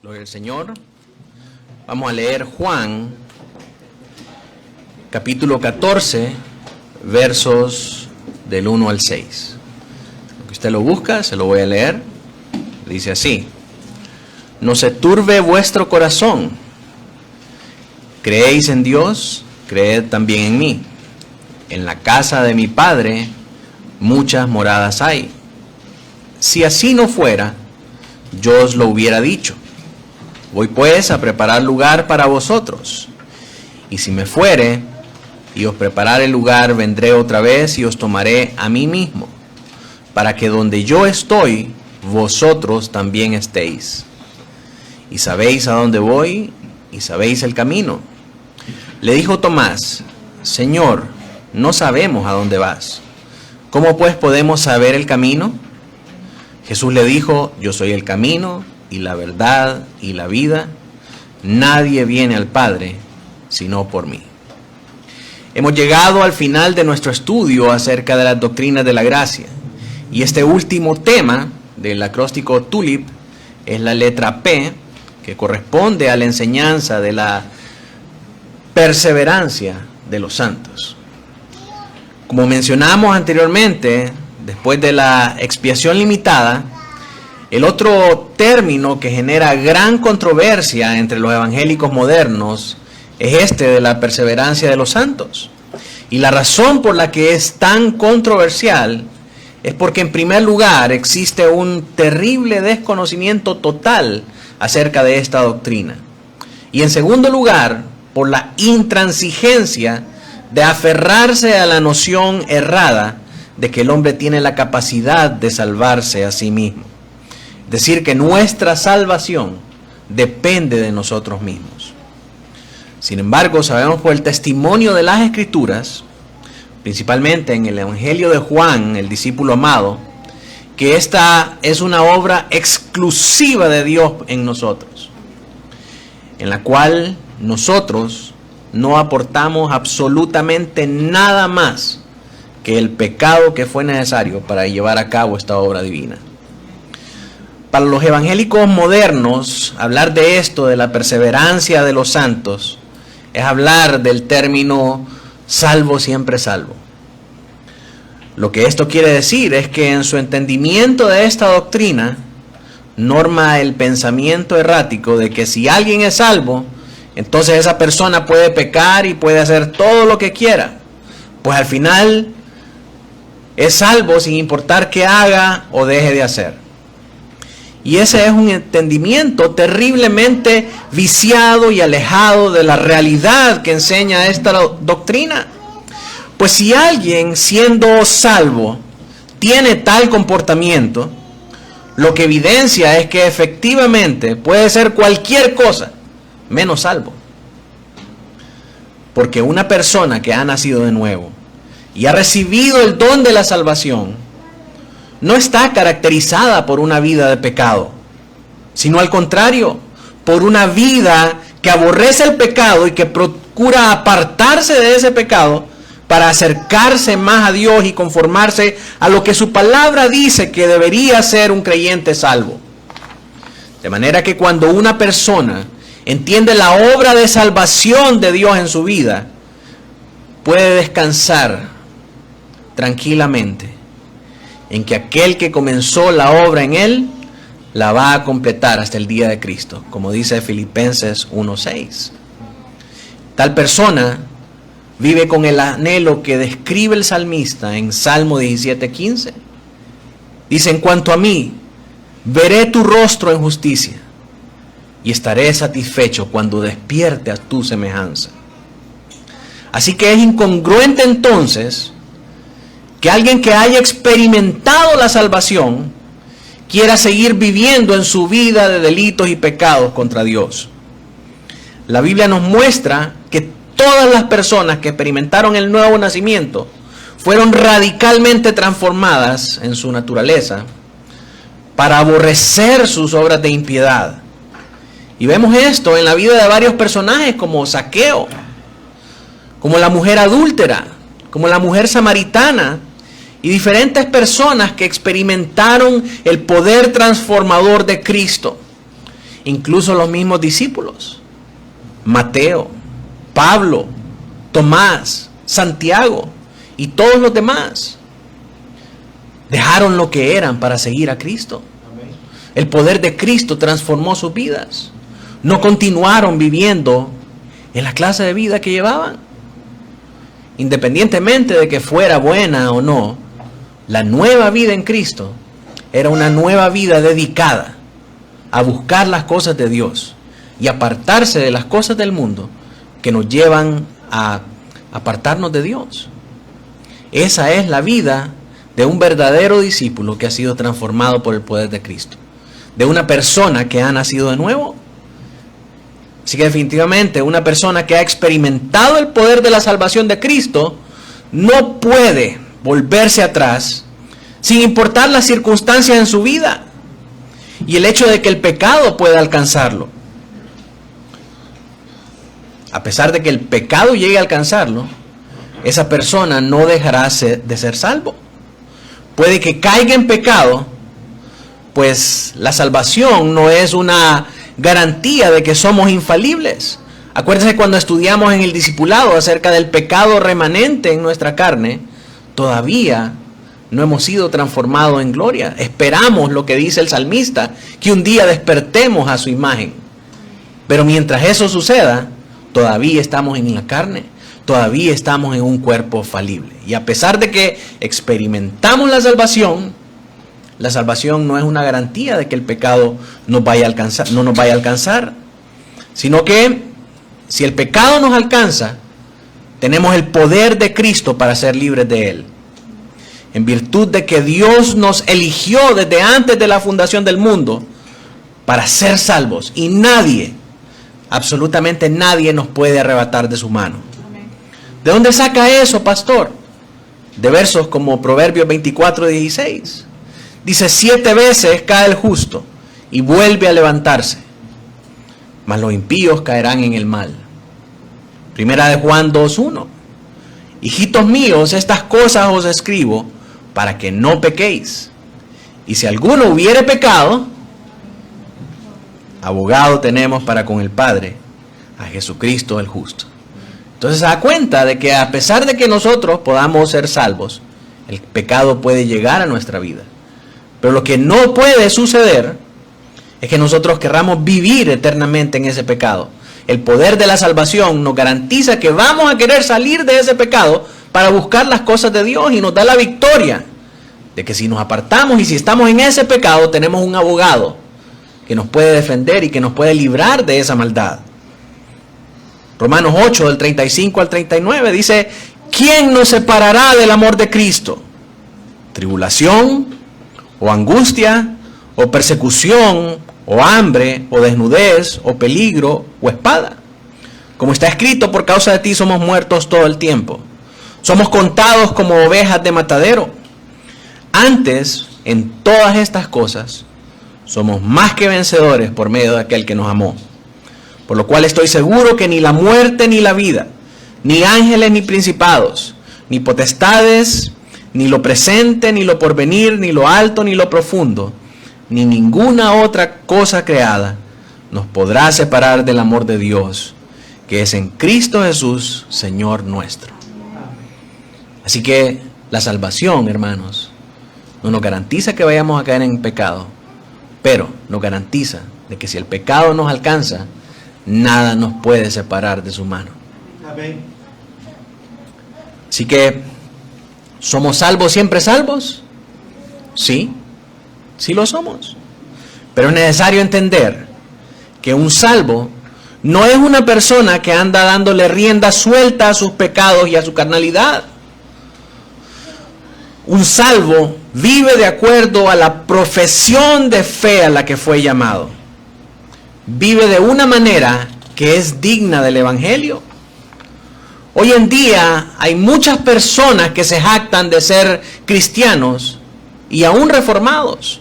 Gloria al Señor. Vamos a leer Juan, capítulo 14, versos del 1 al 6. Aunque usted lo busca, se lo voy a leer. Dice así: No se turbe vuestro corazón. Creéis en Dios, creed también en mí. En la casa de mi Padre muchas moradas hay. Si así no fuera, yo os lo hubiera dicho. Voy pues a preparar lugar para vosotros. Y si me fuere y os preparare el lugar, vendré otra vez y os tomaré a mí mismo, para que donde yo estoy, vosotros también estéis. Y sabéis a dónde voy, y sabéis el camino. Le dijo Tomás: Señor, no sabemos a dónde vas. ¿Cómo pues podemos saber el camino? Jesús le dijo: Yo soy el camino, y la verdad, y la vida. Nadie viene al Padre, sino por mí. Hemos llegado al final de nuestro estudio acerca de las doctrinas de la gracia. Y este último tema del acróstico TULIP es la letra P, que corresponde a la enseñanza de la perseverancia de los santos. Como mencionamos anteriormente, después de la expiación limitada, el otro término que genera gran controversia entre los evangélicos modernos es este de la perseverancia de los santos. Y la razón por la que es tan controversial es porque, en primer lugar, existe un terrible desconocimiento total acerca de esta doctrina. Y en segundo lugar, por la intransigencia de aferrarse a la noción errada de que el hombre tiene la capacidad de salvarse a sí mismo. Es decir, que nuestra salvación depende de nosotros mismos. Sin embargo, sabemos por el testimonio de las Escrituras, principalmente en el Evangelio de Juan, el discípulo amado, que esta es una obra exclusiva de Dios en nosotros, en la cual nosotros no aportamos absolutamente nada más que el pecado que fue necesario para llevar a cabo esta obra divina. Para los evangélicos modernos, hablar de esto, de la perseverancia de los santos, es hablar del término salvo siempre salvo. Lo que esto quiere decir es que en su entendimiento de esta doctrina, norma el pensamiento errático de que si alguien es salvo, entonces esa persona puede pecar y puede hacer todo lo que quiera, pues al final es salvo sin importar qué haga o deje de hacer. Y ese es un entendimiento terriblemente viciado y alejado de la realidad que enseña esta doctrina. Pues si alguien, siendo salvo, tiene tal comportamiento, lo que evidencia es que efectivamente puede ser cualquier cosa menos salvo. Porque una persona que ha nacido de nuevo y ha recibido el don de la salvación no está caracterizada por una vida de pecado, sino al contrario, por una vida que aborrece el pecado y que procura apartarse de ese pecado para acercarse más a Dios y conformarse a lo que su palabra dice que debería ser un creyente salvo. De manera que cuando una persona entiende la obra de salvación de Dios en su vida, puede descansar tranquilamente en que aquel que comenzó la obra en él, la va a completar hasta el día de Cristo, como dice Filipenses 1:6. Tal persona vive con el anhelo que describe el salmista en Salmo 17:15. Dice: En cuanto a mí, veré tu rostro en justicia, y estaré satisfecho cuando despierte a tu semejanza. Así que es incongruente entonces que alguien que haya experimentado la salvación quiera seguir viviendo en su vida de delitos y pecados contra Dios. La Biblia nos muestra que todas las personas que experimentaron el nuevo nacimiento fueron radicalmente transformadas en su naturaleza para aborrecer sus obras de impiedad. Y vemos esto en la vida de varios personajes como Zaqueo, como la mujer adúltera, como la mujer samaritana, y diferentes personas que experimentaron el poder transformador de Cristo incluso los mismos discípulos, Mateo, Pablo, Tomás, Santiago y todos los demás, dejaron lo que eran para seguir a Cristo. El poder de Cristo transformó sus vidas. No continuaron viviendo en la clase de vida que llevaban. Independientemente de que fuera buena o no, la nueva vida en Cristo era una nueva vida dedicada a buscar las cosas de Dios y apartarse de las cosas del mundo que nos llevan a apartarnos de Dios. Esa es la vida de un verdadero discípulo que ha sido transformado por el poder de Cristo, de una persona que ha nacido de nuevo. Así que definitivamente una persona que ha experimentado el poder de la salvación de Cristo no puede volverse atrás sin importar las circunstancias en su vida y el hecho de que el pecado pueda alcanzarlo. A pesar de que el pecado llegue a alcanzarlo, esa persona no dejará de ser salvo. Puede que caiga en pecado, pues la salvación no es una garantía de que somos infalibles. Acuérdense cuando estudiamos en el discipulado acerca del pecado remanente en nuestra carne, todavía no hemos sido transformados en gloria. Esperamos lo que dice el salmista, que un día despertemos a su imagen. Pero mientras eso suceda, todavía estamos en la carne, todavía estamos en un cuerpo falible. Y a pesar de que experimentamos la salvación no es una garantía de que el pecado nos vaya a alcanzar, no nos vaya a alcanzar, sino que si el pecado nos alcanza, tenemos el poder de Cristo para ser libres de él. En virtud de que Dios nos eligió desde antes de la fundación del mundo para ser salvos, y nadie, absolutamente nadie, nos puede arrebatar de su mano. ¿De dónde saca eso, pastor? De versos como Proverbios 24:16. Dice: 7 veces cae el justo y vuelve a levantarse, mas los impíos caerán en el mal. Primera de Juan 2:1. Hijitos míos, estas cosas os escribo para que no pequéis. Y si alguno hubiere pecado, abogado tenemos para con el Padre, a Jesucristo el justo. Entonces se da cuenta de que a pesar de que nosotros podamos ser salvos, el pecado puede llegar a nuestra vida. Pero lo que no puede suceder es que nosotros querramos vivir eternamente en ese pecado. El poder de la salvación nos garantiza que vamos a querer salir de ese pecado para buscar las cosas de Dios, y nos da la victoria de que si nos apartamos y si estamos en ese pecado, tenemos un abogado que nos puede defender y que nos puede librar de esa maldad. Romanos 8, del 35 al 39, dice: ¿quién nos separará del amor de Cristo? ¿Tribulación, o angustia, o persecución, o hambre, o desnudez, o peligro, o espada? Como está escrito: por causa de ti somos muertos todo el tiempo. Somos contados como ovejas de matadero. Antes, en todas estas cosas, somos más que vencedores por medio de aquel que nos amó. Por lo cual estoy seguro que ni la muerte ni la vida, ni ángeles ni principados, ni potestades, ni lo presente, ni lo porvenir, ni lo alto, ni lo profundo, ni ninguna otra cosa creada nos podrá separar del amor de Dios, que es en Cristo Jesús, Señor nuestro. Así que la salvación, hermanos, no nos garantiza que vayamos a caer en pecado, pero nos garantiza de que si el pecado nos alcanza, nada nos puede separar de su mano. Amén. Así que, ¿somos salvos siempre salvos? Sí, sí lo somos. Pero es necesario entender que un salvo no es una persona que anda dándole rienda suelta a sus pecados y a su carnalidad. Un salvo vive de acuerdo a la profesión de fe a la que fue llamado. Vive de una manera que es digna del Evangelio. Hoy en día hay muchas personas que se jactan de ser cristianos y aún reformados,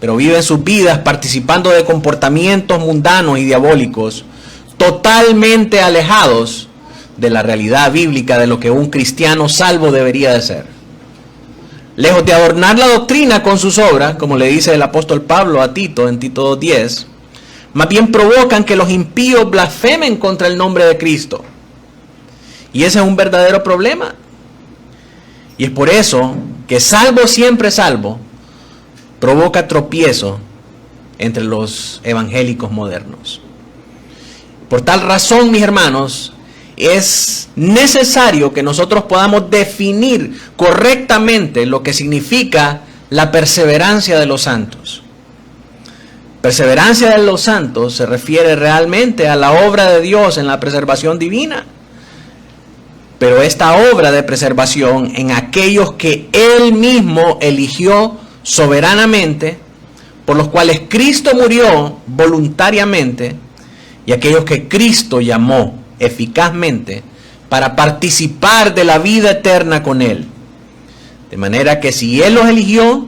pero viven sus vidas participando de comportamientos mundanos y diabólicos, totalmente alejados de la realidad bíblica de lo que un cristiano salvo debería de ser. Lejos de adornar la doctrina con sus obras, como le dice el apóstol Pablo a Tito en Tito 2:10, Más bien provocan que los impíos blasfemen contra el nombre de Cristo. Y ese es un verdadero problema. Y es por eso que salvo siempre salvo provoca tropiezo entre los evangélicos modernos. Por tal razón, mis hermanos, es necesario que nosotros podamos definir correctamente lo que significa la perseverancia de los santos. Perseverancia de los santos se refiere realmente a la obra de Dios en la preservación divina. Pero esta obra de preservación en aquellos que Él mismo eligió soberanamente, por los cuales Cristo murió voluntariamente, y aquellos que Cristo llamó eficazmente para participar de la vida eterna con Él. De manera que si Él los eligió,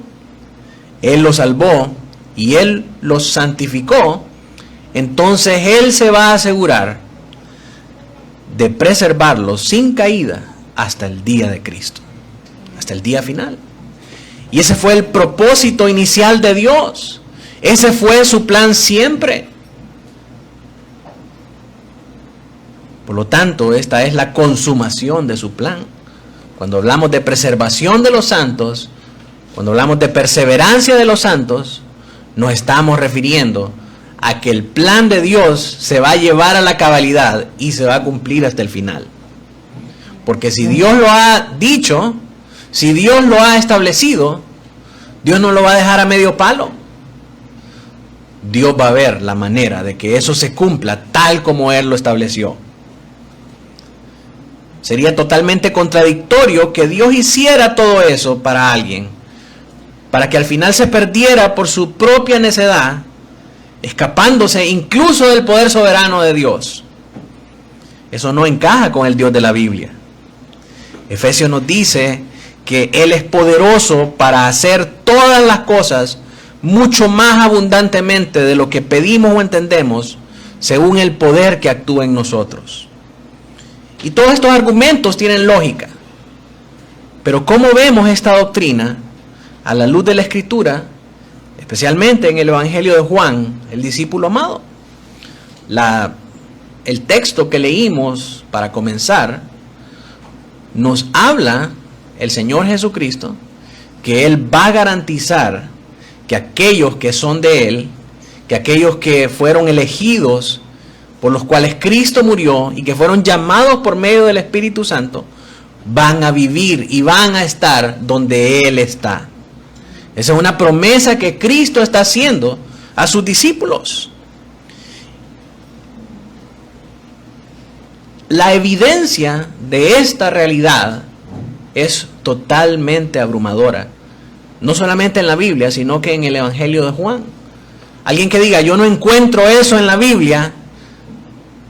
Él los salvó y Él los santificó, entonces Él se va a asegurar de preservarlos sin caída hasta el día de Cristo, hasta el día final. Y ese fue el propósito inicial de Dios. Ese fue su plan siempre. Por lo tanto, esta es la consumación de su plan. Cuando hablamos de preservación de los santos, cuando hablamos de perseverancia de los santos, nos estamos refiriendo a que el plan de Dios se va a llevar a la cabalidad y se va a cumplir hasta el final. Porque si Dios lo ha dicho, si Dios lo ha establecido, Dios no lo va a dejar a medio palo. Dios va a ver la manera de que eso se cumpla tal como Él lo estableció. Sería totalmente contradictorio que Dios hiciera todo eso para alguien, para que al final se perdiera por su propia necedad, escapándose incluso del poder soberano de Dios. Eso no encaja con el Dios de la Biblia. Efesios nos dice que Él es poderoso para hacer todas las cosas mucho más abundantemente de lo que pedimos o entendemos, según el poder que actúa en nosotros. Y todos estos argumentos tienen lógica. Pero ¿cómo vemos esta doctrina a la luz de la Escritura, especialmente en el Evangelio de Juan, el discípulo amado? El texto que leímos para comenzar nos habla el Señor Jesucristo que Él va a garantizar que aquellos que son de Él, que aquellos que fueron elegidos por los cuales Cristo murió y que fueron llamados por medio del Espíritu Santo, van a vivir y van a estar donde Él está. Esa es una promesa que Cristo está haciendo a sus discípulos. La evidencia de esta realidad es totalmente abrumadora. No solamente en la Biblia, sino que en el Evangelio de Juan. Alguien que diga, yo no encuentro eso en la Biblia,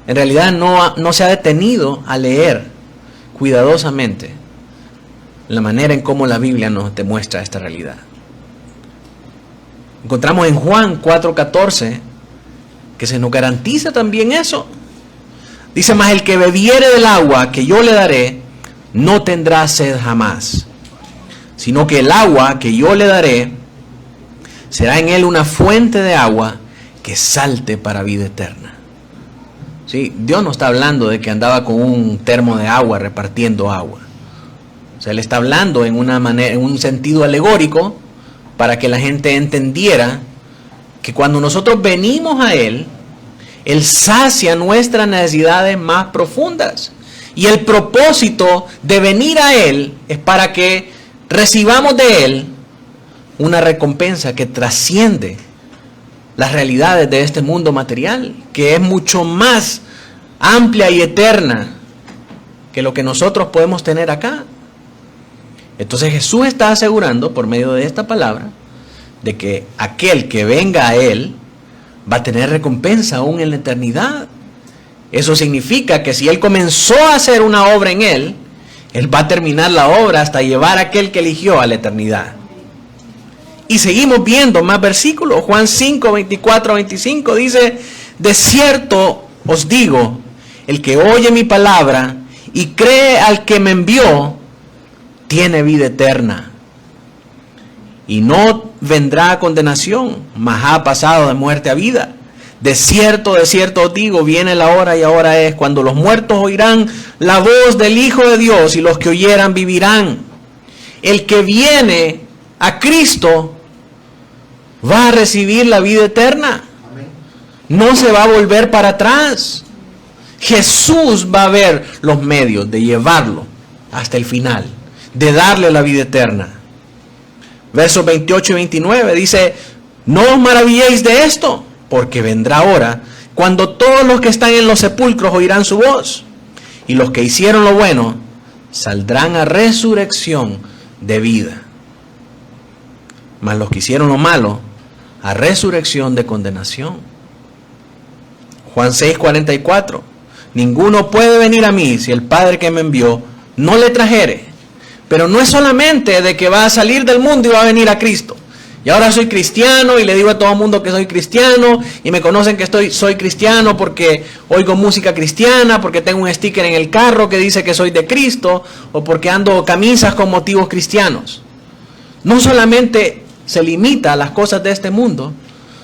en realidad no se ha detenido a leer cuidadosamente la manera en cómo la Biblia nos demuestra esta realidad. Encontramos en Juan 4:14 que se nos garantiza también eso. Dice, mas el que bebiere del agua que yo le daré, no tendrá sed jamás, sino que el agua que yo le daré será en él una fuente de agua que salte para vida eterna. ¿Sí? Dios no está hablando de que andaba con un termo de agua repartiendo agua. O sea, Él está hablando en una manera, en un sentido alegórico, para que la gente entendiera que cuando nosotros venimos a Él, Él sacia nuestras necesidades más profundas. Y el propósito de venir a Él es para que recibamos de Él una recompensa que trasciende las realidades de este mundo material, que es mucho más amplia y eterna que lo que nosotros podemos tener acá. Entonces Jesús está asegurando por medio de esta palabra de que aquel que venga a Él va a tener recompensa aún en la eternidad. Eso significa que si Él comenzó a hacer una obra en Él, Él va a terminar la obra hasta llevar a aquel que eligió a la eternidad. Y seguimos viendo más versículos. Juan 5, 24, 25 dice, de cierto os digo, el que oye mi palabra y cree al que me envió, tiene vida eterna. Y no vendrá a condenación, mas ha pasado de muerte a vida. de cierto os digo, viene la hora y ahora es, cuando los muertos oirán la voz del Hijo de Dios y los que oyeran vivirán. El que viene a Cristo va a recibir la vida eterna. No se va a volver para atrás. Jesús va a ver los medios de llevarlo hasta el final, de darle la vida eterna. Versos 28 y 29 dice: no os maravilléis de esto, porque vendrá hora cuando todos los que están en los sepulcros oirán su voz, y los que hicieron lo bueno saldrán a resurrección de vida, mas los que hicieron lo malo a resurrección de condenación. Juan 6:44: ninguno puede venir a mí si el Padre que me envió no le trajere. Pero no es solamente de que va a salir del mundo y va a venir a Cristo. Y ahora soy cristiano y le digo a todo el mundo que soy cristiano y me conocen que soy cristiano porque oigo música cristiana, porque tengo un sticker en el carro que dice que soy de Cristo o porque ando camisas con motivos cristianos. No solamente se limita a las cosas de este mundo,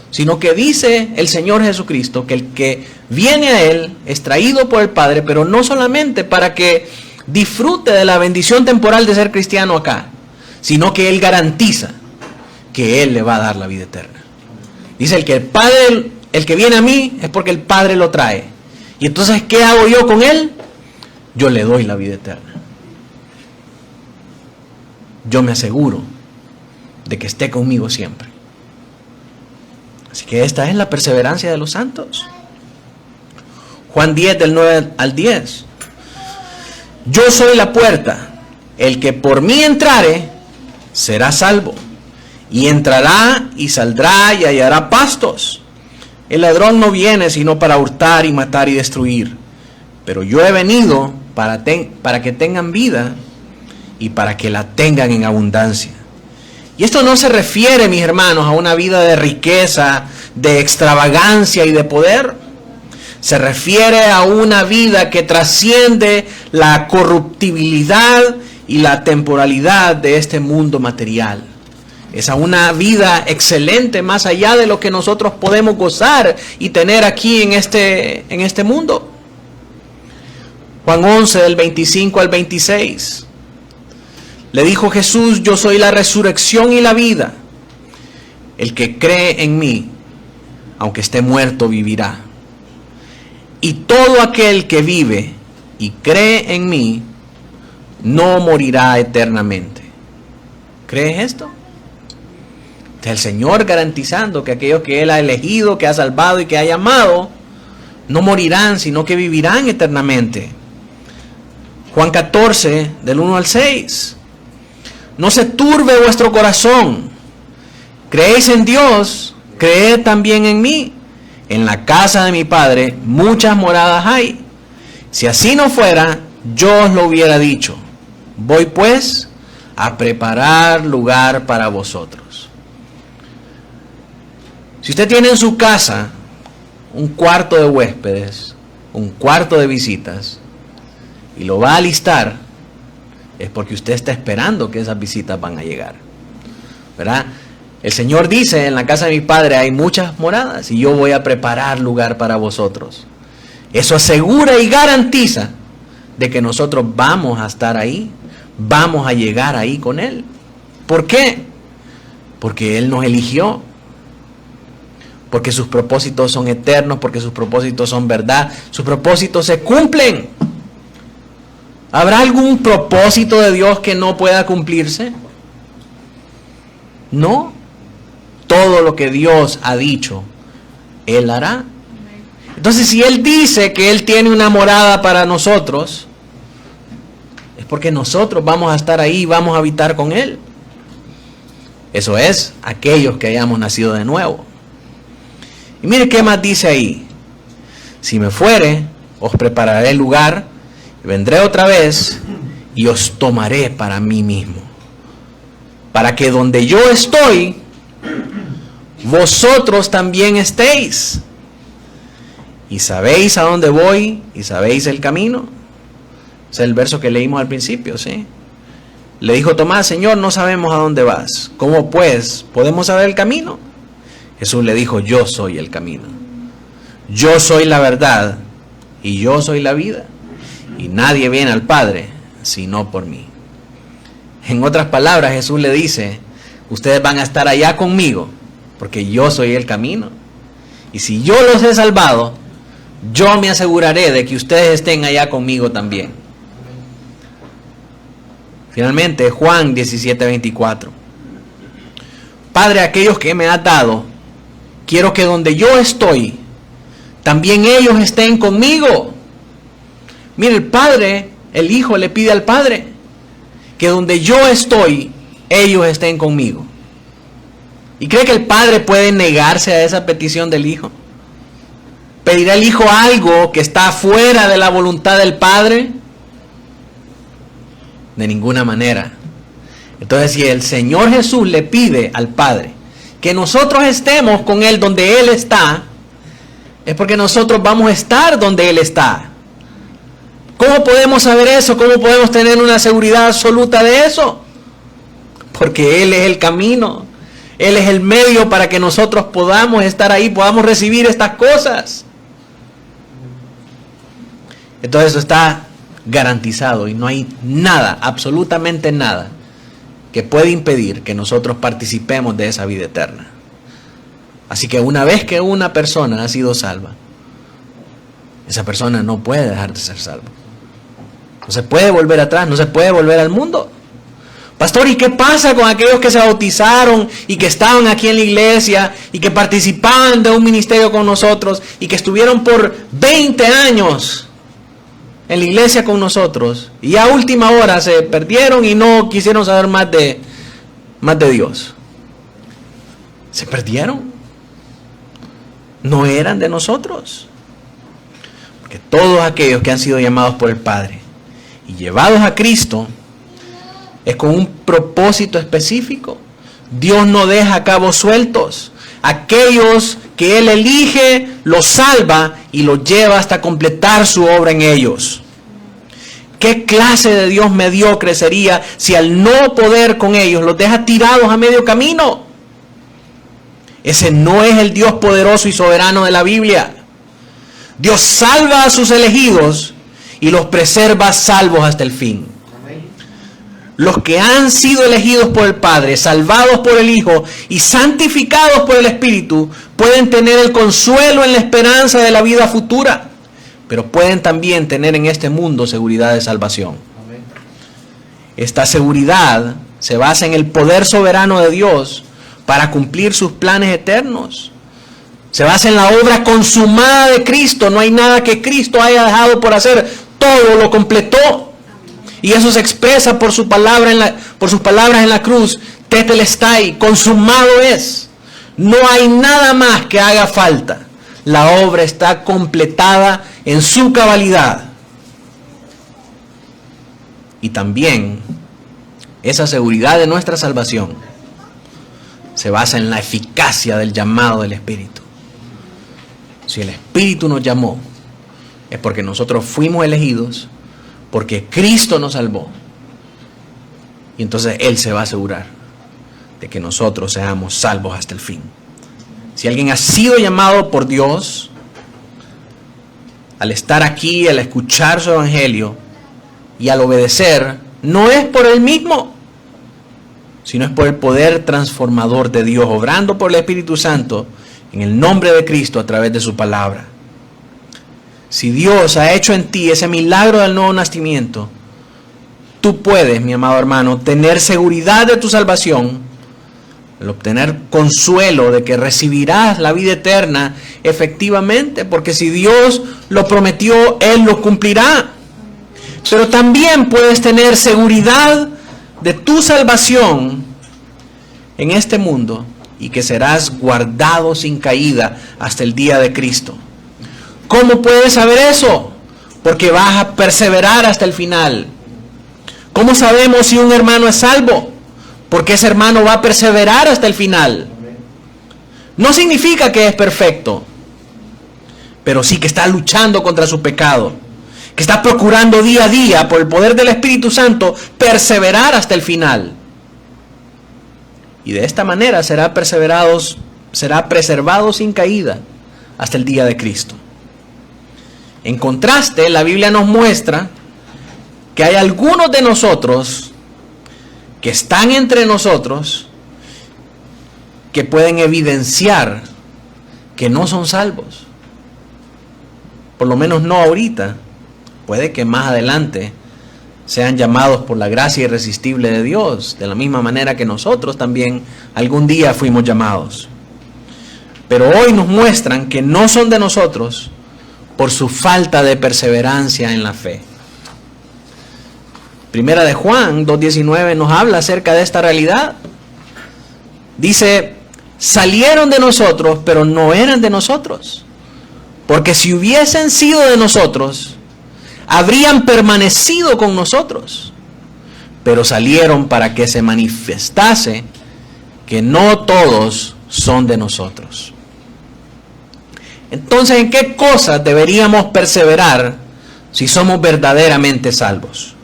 sino que dice el Señor Jesucristo que el que viene a Él es traído por el Padre, pero no solamente para que disfrute de la bendición temporal de ser cristiano acá, sino que Él garantiza que Él le va a dar la vida eterna. Dice el que viene a mí es porque el Padre lo trae. Y entonces, ¿qué hago yo con Él? Yo le doy la vida eterna. Yo me aseguro de que esté conmigo siempre. Así que esta es la perseverancia de los santos. Juan 10, del 9 al 10. Yo soy la puerta. El que por mí entrare, será salvo. Y entrará y saldrá y hallará pastos. El ladrón no viene sino para hurtar y matar y destruir. Pero yo he venido para que tengan vida y para que la tengan en abundancia. Y esto no se refiere, mis hermanos, a una vida de riqueza, de extravagancia y de poder. Se refiere a una vida que trasciende la corruptibilidad y la temporalidad de este mundo material. Es a una vida excelente más allá de lo que nosotros podemos gozar y tener aquí en este mundo. Juan 11, del 25 al 26. Le dijo Jesús: yo soy la resurrección y la vida. El que cree en mí, aunque esté muerto, vivirá. Y todo aquel que vive y cree en mí, no morirá eternamente. ¿Crees esto? El Señor garantizando que aquellos que Él ha elegido, que ha salvado y que ha llamado, no morirán, sino que vivirán eternamente. Juan 14, del 1 al 6. No se turbe vuestro corazón. Creéis en Dios, creed también en mí. En la casa de mi Padre muchas moradas hay. Si así no fuera, yo os lo hubiera dicho. Voy pues a preparar lugar para vosotros. Si usted tiene en su casa un cuarto de huéspedes, un cuarto de visitas, y lo va a alistar, es porque usted está esperando que esas visitas van a llegar, ¿verdad? El Señor dice: en la casa de mi Padre hay muchas moradas y yo voy a preparar lugar para vosotros. Eso asegura y garantiza de que nosotros vamos a estar ahí, vamos a llegar ahí con Él. ¿Por qué? Porque Él nos eligió, porque sus propósitos son eternos, porque sus propósitos son verdad, sus propósitos se cumplen. ¿Habrá algún propósito de Dios que no pueda cumplirse? No. Todo lo que Dios ha dicho, Él hará. Entonces, si Él dice que Él tiene una morada para nosotros, es porque nosotros vamos a estar ahí y vamos a habitar con Él. Eso es, aquellos que hayamos nacido de nuevo. Y mire qué más dice ahí: si me fuere, os prepararé lugar, vendré otra vez y os tomaré para mí mismo, para que donde yo estoy, vosotros también estéis. Y sabéis a dónde voy y sabéis el camino. Ese es el verso que leímos al principio, ¿sí? Le dijo Tomás: Señor, no sabemos a dónde vas. ¿Cómo pues podemos saber el camino? Jesús le dijo: yo soy el camino. Yo soy la verdad y yo soy la vida, y nadie viene al Padre sino por mí. En otras palabras, Jesús le dice, ustedes van a estar allá conmigo, porque yo soy el camino. Y si yo los he salvado, yo me aseguraré de que ustedes estén allá conmigo también. Finalmente, Juan 17:24. Padre, aquellos que me has dado, quiero que donde yo estoy, también ellos estén conmigo. Mire, el Padre, el Hijo le pide al Padre que donde yo estoy, ellos estén conmigo. ¿Y cree que el Padre puede negarse a esa petición del Hijo? ¿Pedirá el Hijo algo que está fuera de la voluntad del Padre? De ninguna manera. Entonces, si el Señor Jesús le pide al Padre que nosotros estemos con Él donde Él está, es porque nosotros vamos a estar donde Él está. ¿Cómo podemos saber eso? ¿Cómo podemos tener una seguridad absoluta de eso? Porque Él es el camino. Él es el medio para que nosotros podamos estar ahí, podamos recibir estas cosas. Entonces eso está garantizado y no hay nada, absolutamente nada, que puede impedir que nosotros participemos de esa vida eterna. Así que una vez que una persona ha sido salva, esa persona no puede dejar de ser salva. No se puede volver atrás, no se puede volver al mundo. Pastor, ¿y qué pasa con aquellos que se bautizaron y que estaban aquí en la iglesia y que participaban de un ministerio con nosotros y que estuvieron por 20 años en la iglesia con nosotros y a última hora se perdieron y no quisieron saber más de Dios? Se perdieron. No eran de nosotros. Porque todos aquellos que han sido llamados por el Padre y llevados a Cristo es con un propósito específico. Dios no deja cabos sueltos. Aquellos que Él elige, los salva y los lleva hasta completar su obra en ellos. ¿Qué clase de Dios mediocre sería si al no poder con ellos los deja tirados a medio camino? Ese no es el Dios poderoso y soberano de la Biblia. Dios salva a sus elegidos y los preserva salvos hasta el fin. Los que han sido elegidos por el Padre, salvados por el Hijo y santificados por el Espíritu, pueden tener el consuelo en la esperanza de la vida futura, pero pueden también tener en este mundo seguridad de salvación. Esta seguridad se basa en el poder soberano de Dios para cumplir sus planes eternos. Se basa en la obra consumada de Cristo. No hay nada que Cristo haya dejado por hacer. Todo lo completó. Y eso se expresa por sus palabras en la cruz. Tetelestai, consumado es. No hay nada más que haga falta. La obra está completada en su cabalidad. Y también esa seguridad de nuestra salvación se basa en la eficacia del llamado del Espíritu. Si el Espíritu nos llamó, es porque nosotros fuimos elegidos, porque Cristo nos salvó. Y entonces Él se va a asegurar de que nosotros seamos salvos hasta el fin. Si alguien ha sido llamado por Dios, al estar aquí, al escuchar su evangelio y al obedecer, no es por él mismo, sino es por el poder transformador de Dios, obrando por el Espíritu Santo en el nombre de Cristo a través de su palabra. Si Dios ha hecho en ti ese milagro del nuevo nacimiento, tú puedes, mi amado hermano, tener seguridad de tu salvación, el obtener consuelo de que recibirás la vida eterna efectivamente, porque si Dios lo prometió, Él lo cumplirá. Pero también puedes tener seguridad de tu salvación en este mundo y que serás guardado sin caída hasta el día de Cristo. ¿Cómo puedes saber eso? Porque vas a perseverar hasta el final. ¿Cómo sabemos si un hermano es salvo? Porque ese hermano va a perseverar hasta el final. No significa que es perfecto, pero sí que está luchando contra su pecado, que está procurando día a día, por el poder del Espíritu Santo, perseverar hasta el final. Y de esta manera será preservado sin caída hasta el día de Cristo. En contraste, la Biblia nos muestra que hay algunos de nosotros que están entre nosotros que pueden evidenciar que no son salvos. Por lo menos no ahorita. Puede que más adelante sean llamados por la gracia irresistible de Dios, de la misma manera que nosotros también algún día fuimos llamados. Pero hoy nos muestran que no son de nosotros por su falta de perseverancia en la fe. Primera de Juan 2:19 nos habla acerca de esta realidad. Dice, salieron de nosotros, pero no eran de nosotros. Porque si hubiesen sido de nosotros, habrían permanecido con nosotros. Pero salieron para que se manifestase que no todos son de nosotros. Entonces, ¿en qué cosas deberíamos perseverar si somos verdaderamente salvos?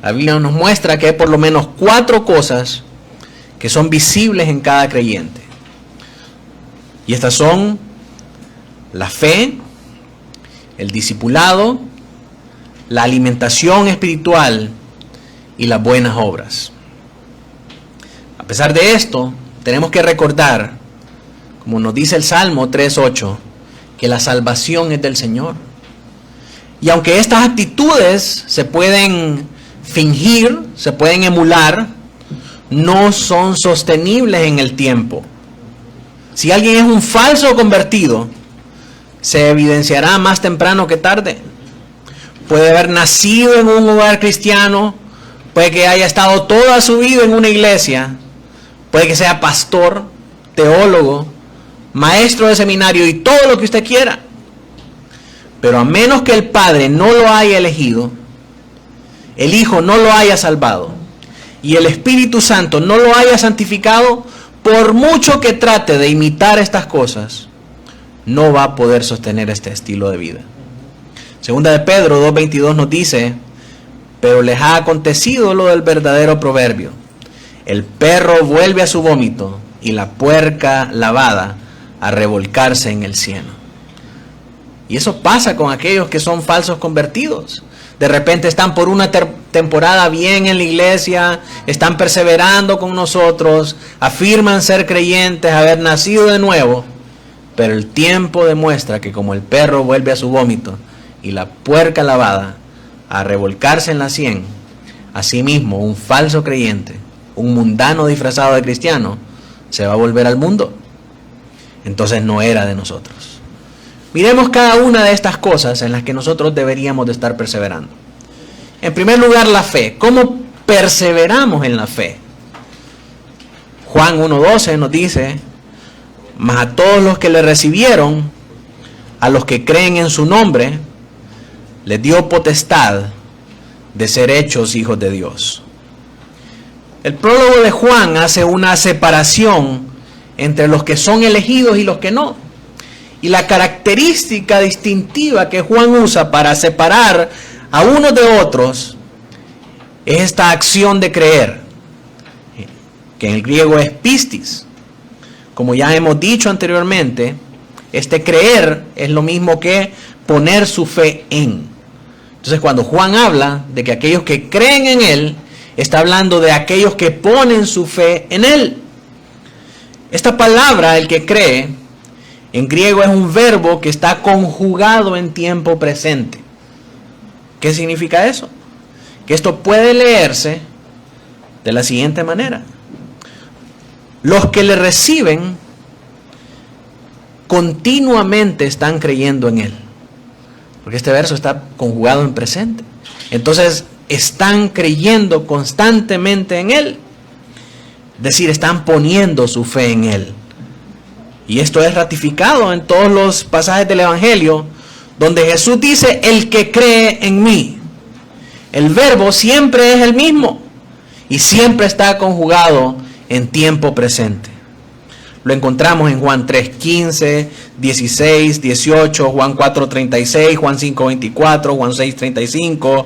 La Biblia nos muestra que hay por lo menos 4 cosas que son visibles en cada creyente. Y estas son la fe, el discipulado, la alimentación espiritual y las buenas obras. A pesar de esto, tenemos que recordar, como nos dice el Salmo 3:8, que la salvación es del Señor. Y aunque estas actitudes se pueden fingir, se pueden emular, no son sostenibles en el tiempo. Si alguien es un falso convertido, se evidenciará más temprano que tarde. Puede haber nacido en un hogar cristiano, puede que haya estado toda su vida en una iglesia, puede que sea pastor, teólogo, maestro de seminario y todo lo que usted quiera. Pero a menos que el Padre no lo haya elegido, el Hijo no lo haya salvado y el Espíritu Santo no lo haya santificado, por mucho que trate de imitar estas cosas, no va a poder sostener este estilo de vida. Segunda de Pedro 2:22 nos dice, pero les ha acontecido lo del verdadero proverbio: el perro vuelve a su vómito y la puerca lavada a revolcarse en el cieno. Y eso pasa con aquellos que son falsos convertidos. De repente están por una temporada bien en la iglesia, están perseverando con nosotros, afirman ser creyentes, haber nacido de nuevo, pero el tiempo demuestra que como el perro vuelve a su vómito y la puerca lavada a revolcarse en la sien, asimismo un falso creyente, un mundano disfrazado de cristiano, se va a volver al mundo. Entonces no era de nosotros. Miremos cada una de estas cosas en las que nosotros deberíamos de estar perseverando. En primer lugar, la fe. ¿Cómo perseveramos en la fe? Juan 1:12 nos dice, mas a todos los que le recibieron, a los que creen en su nombre, les dio potestad de ser hechos hijos de Dios. El prólogo de Juan hace una separación entre los que son elegidos y los que no. Y la característica distintiva que Juan usa para separar a unos de otros es esta acción de creer, que en el griego es pistis. Como ya hemos dicho anteriormente, este creer es lo mismo que poner su fe en. Entonces, cuando Juan habla de que aquellos que creen en Él, está hablando de aquellos que ponen su fe en Él. Esta palabra, el que cree, en griego es un verbo que está conjugado en tiempo presente. ¿Qué significa eso? Que esto puede leerse de la siguiente manera: los que le reciben continuamente están creyendo en Él. Porque este verso está conjugado en presente. Entonces, están creyendo constantemente en Él. Es decir, están poniendo su fe en Él. Y esto es ratificado en todos los pasajes del Evangelio, donde Jesús dice, el que cree en mí. El verbo siempre es el mismo y siempre está conjugado en tiempo presente. Lo encontramos en Juan 3:15, 16, 18, Juan 4:36, Juan 5:24, Juan 6:35,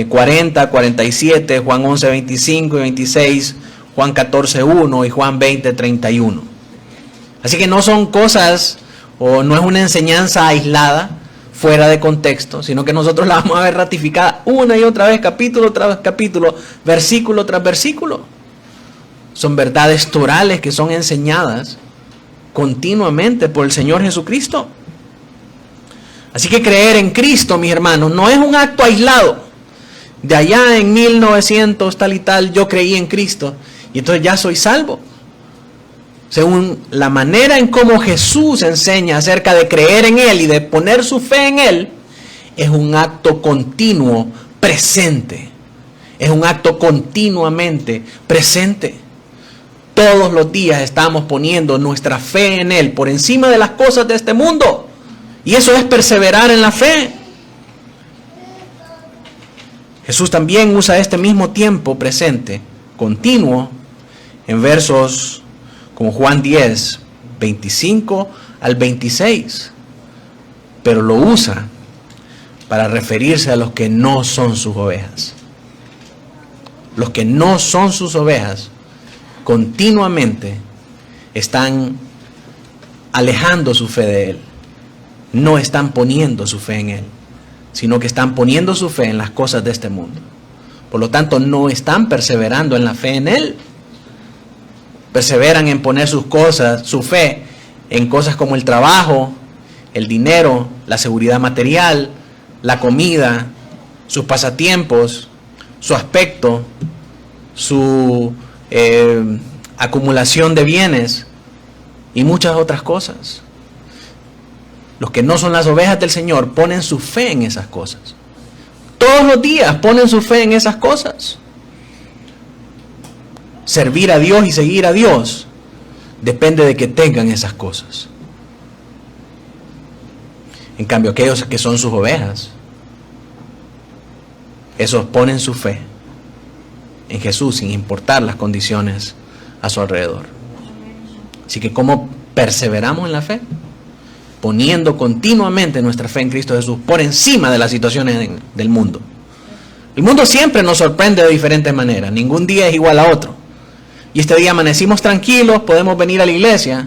40, 47, Juan 11:25 y 26, Juan 14:1 y Juan 20:31. Así que no son cosas o no es una enseñanza aislada, fuera de contexto, sino que nosotros la vamos a ver ratificada una y otra vez, capítulo tras capítulo, versículo tras versículo. Son verdades torales que son enseñadas continuamente por el Señor Jesucristo. Así que creer en Cristo, mis hermanos, no es un acto aislado. De allá en 1900 tal y tal, yo creí en Cristo y entonces ya soy salvo. Según la manera en cómo Jesús enseña acerca de creer en Él y de poner su fe en Él, es un acto continuo, presente. Es un acto continuamente presente. Todos los días estamos poniendo nuestra fe en Él por encima de las cosas de este mundo. Y eso es perseverar en la fe. Jesús también usa este mismo tiempo presente, continuo, en versos como Juan 10, 25 al 26. Pero lo usa para referirse a los que no son sus ovejas. Los que no son sus ovejas continuamente están alejando su fe de Él. No están poniendo su fe en Él, sino que están poniendo su fe en las cosas de este mundo. Por lo tanto, no están perseverando en la fe en Él. Perseveran en poner sus cosas, su fe, en cosas como el trabajo, el dinero, la seguridad material, la comida, sus pasatiempos, su aspecto, su acumulación de bienes y muchas otras cosas. Los que no son las ovejas del Señor ponen su fe en esas cosas. Todos los días ponen su fe en esas cosas. Servir a Dios y seguir a Dios depende de que tengan esas cosas. En cambio, aquellos que son sus ovejas, esos ponen su fe en Jesús sin importar las condiciones a su alrededor. Así que, ¿cómo perseveramos en la fe? Poniendo continuamente nuestra fe en Cristo Jesús por encima de las situaciones del mundo. El mundo siempre nos sorprende de diferentes maneras. Ningún día es igual a otro. Y este día amanecimos tranquilos, podemos venir a la iglesia,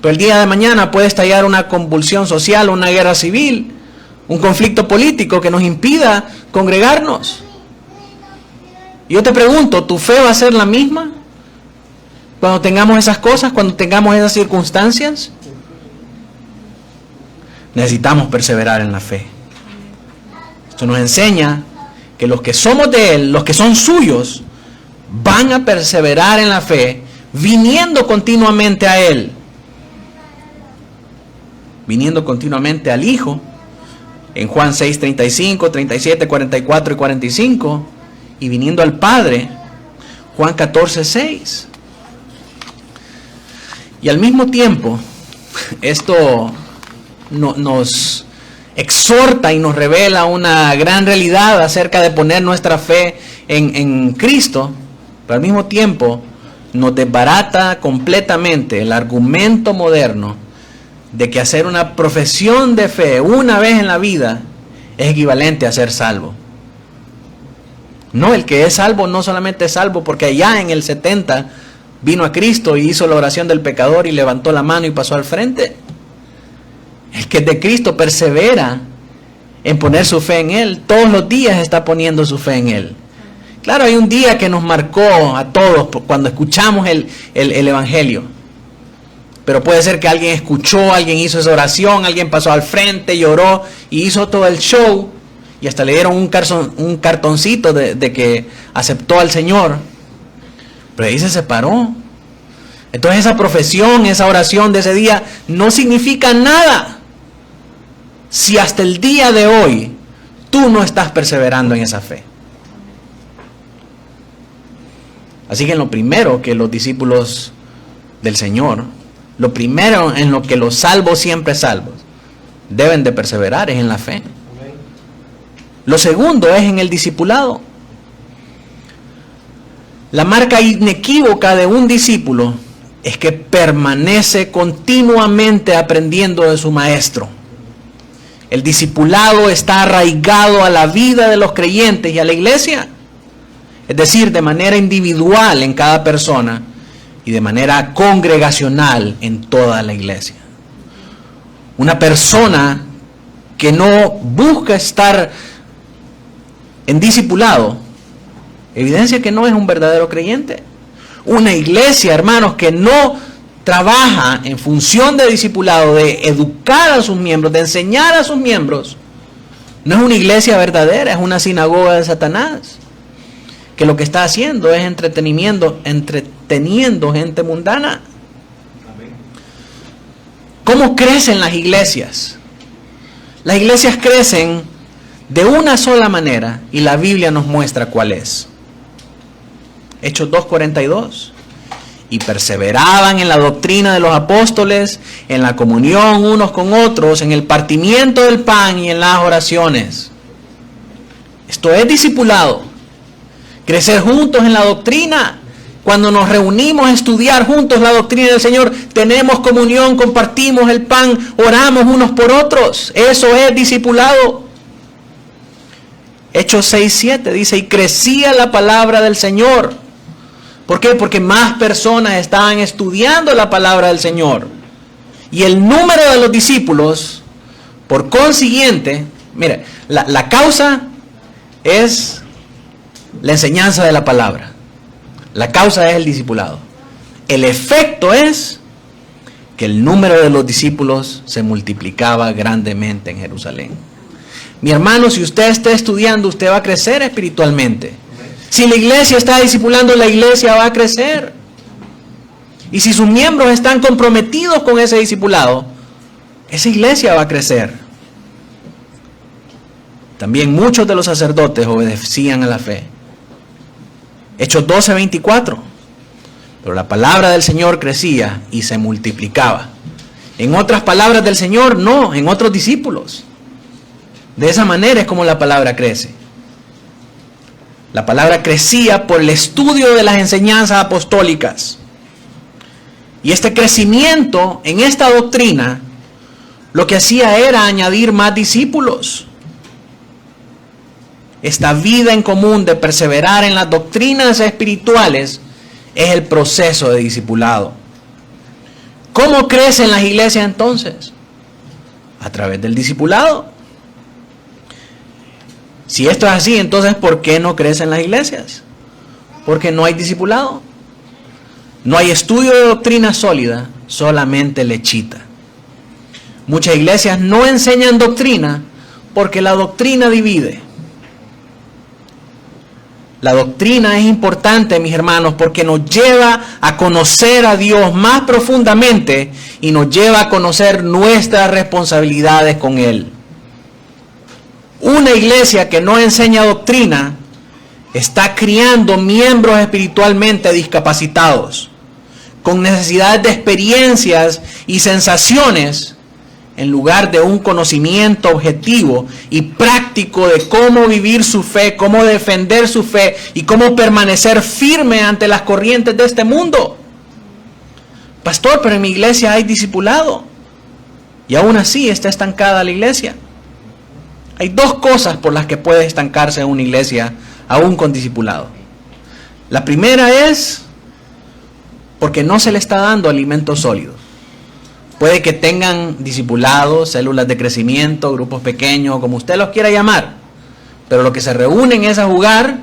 pero el día de mañana puede estallar una convulsión social, una guerra civil, un conflicto político que nos impida congregarnos. Y yo te pregunto, ¿tu fe va a ser la misma cuando tengamos esas cosas, cuando tengamos esas circunstancias? Necesitamos perseverar en la fe. Esto nos enseña que los que somos de Él, los que son suyos, van a perseverar en la fe, viniendo continuamente a Él. Viniendo continuamente al Hijo, en Juan 6, 35, 37, 44 y 45, y viniendo al Padre, Juan 14, 6. Y al mismo tiempo, esto nos exhorta y nos revela una gran realidad acerca de poner nuestra fe en Cristo, pero al mismo tiempo nos desbarata completamente el argumento moderno de que hacer una profesión de fe una vez en la vida es equivalente a ser salvo. No, el que es salvo no solamente es salvo porque allá en el 70 vino a Cristo y hizo la oración del pecador y levantó la mano y pasó al frente. El que es de Cristo persevera en poner su fe en Él. Todos los días está poniendo su fe en Él. Claro, hay un día que nos marcó a todos cuando escuchamos el Evangelio. Pero puede ser que alguien escuchó, alguien hizo esa oración, alguien pasó al frente, lloró y hizo todo el show. Y hasta le dieron un cartoncito de que aceptó al Señor. Pero ahí se separó. Entonces esa profesión, esa oración de ese día no significa nada si hasta el día de hoy tú no estás perseverando en esa fe. Así que en lo primero que los discípulos del Señor, lo primero en lo que los salvos siempre salvos deben de perseverar es en la fe. Lo segundo es en el discipulado. La marca inequívoca de un discípulo es que permanece continuamente aprendiendo de su maestro. El discipulado está arraigado a la vida de los creyentes y a la iglesia. Es decir, de manera individual en cada persona y de manera congregacional en toda la iglesia. Una persona que no busca estar en discipulado, evidencia que no es un verdadero creyente. Una iglesia, hermanos, que no trabaja en función de discipulado, de educar a sus miembros, de enseñar a sus miembros, no es una iglesia verdadera, es una sinagoga de Satanás, que lo que está haciendo es entreteniendo gente mundana. ¿Cómo crecen las iglesias? Las iglesias crecen de una sola manera y la Biblia nos muestra cuál es. Hechos 2:42. Y perseveraban en la doctrina de los apóstoles, en la comunión unos con otros, en el partimiento del pan y en las oraciones. Esto es discipulado. Crecer juntos en la doctrina. Cuando nos reunimos a estudiar juntos la doctrina del Señor, tenemos comunión, compartimos el pan, oramos unos por otros. Eso es discipulado. Hechos 6:7 dice, y crecía la palabra del Señor. ¿Por qué? Porque más personas estaban estudiando la palabra del Señor. Y el número de los discípulos, por consiguiente, mire, la causa es la enseñanza de la palabra. La causa es el discipulado. El efecto es que el número de los discípulos se multiplicaba grandemente en Jerusalén. Mi hermano, si usted está estudiando, usted va a crecer espiritualmente. Si la iglesia está discipulando, la iglesia va a crecer. Y si sus miembros están comprometidos con ese discipulado, esa iglesia va a crecer. También muchos de los sacerdotes obedecían a la fe. Hechos 12:24. Pero la palabra del Señor crecía y se multiplicaba. En otras palabras del Señor, no, en otros discípulos. De esa manera es como la palabra crece. La palabra crecía por el estudio de las enseñanzas apostólicas. Y este crecimiento en esta doctrina lo que hacía era añadir más discípulos. Esta vida en común de perseverar en las doctrinas espirituales es el proceso de discipulado. ¿Cómo crecen las iglesias entonces? A través del discipulado. Si esto es así, entonces ¿por qué no crecen las iglesias? Porque no hay discipulado. No hay estudio de doctrina sólida, solamente lechita. Muchas iglesias no enseñan doctrina porque la doctrina divide. La doctrina es importante, mis hermanos, porque nos lleva a conocer a Dios más profundamente y nos lleva a conocer nuestras responsabilidades con Él. Una iglesia que no enseña doctrina está criando miembros espiritualmente discapacitados, con necesidades de experiencias y sensaciones, en lugar de un conocimiento objetivo y práctico de cómo vivir su fe, cómo defender su fe y cómo permanecer firme ante las corrientes de este mundo. Pastor, pero en mi iglesia hay discipulado y aún así está estancada la iglesia. Hay dos cosas por las que puede estancarse una iglesia aún con discipulado. La primera es porque no se le está dando alimento sólido. Puede que tengan discipulados, células de crecimiento, grupos pequeños, como usted los quiera llamar. Pero lo que se reúnen es a jugar,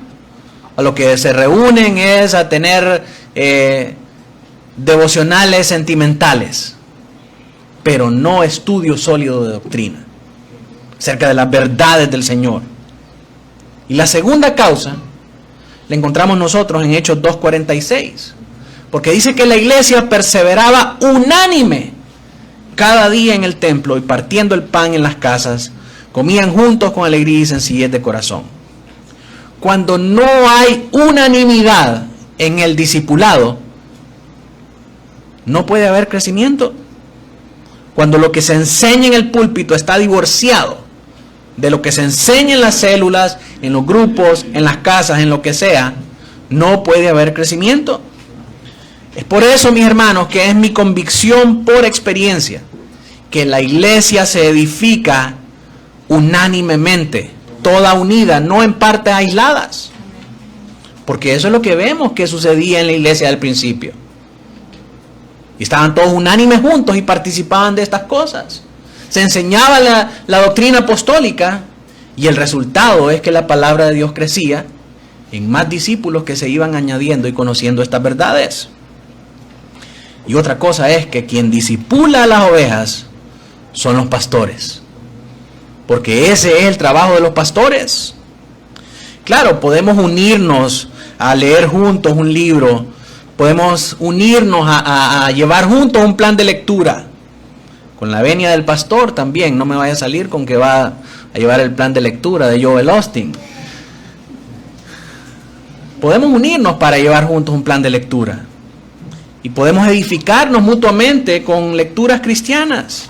a lo que se reúnen es a tener devocionales sentimentales, pero no estudio sólido de doctrina acerca de las verdades del Señor. Y la segunda causa la encontramos nosotros en Hechos 2:46, porque dice que la iglesia perseveraba unánime cada día en el templo y partiendo el pan en las casas, comían juntos con alegría y sencillez de corazón. Cuando no hay unanimidad en el discipulado, no puede haber crecimiento. Cuando lo que se enseña en el púlpito está divorciado de lo que se enseña en las células, en los grupos, en las casas, en lo que sea, no puede haber crecimiento. Es por eso, mis hermanos, que es mi convicción por experiencia que la iglesia se edifica unánimemente, toda unida, no en partes aisladas. Porque eso es lo que vemos que sucedía en la iglesia al principio. Y estaban todos unánimes juntos y participaban de estas cosas. se enseñaba la doctrina apostólica, y el resultado es que la palabra de Dios crecía en más discípulos que se iban añadiendo y conociendo estas verdades. Y otra cosa es que quien discipula a las ovejas son los pastores, porque ese es el trabajo de los pastores. Claro, podemos unirnos a leer juntos un libro, podemos unirnos a llevar juntos un plan de lectura. Con la venia del pastor también, no me vaya a salir con que va a llevar el plan de lectura de Joel Osteen. Podemos unirnos para llevar juntos un plan de lectura. Y podemos edificarnos mutuamente con lecturas cristianas,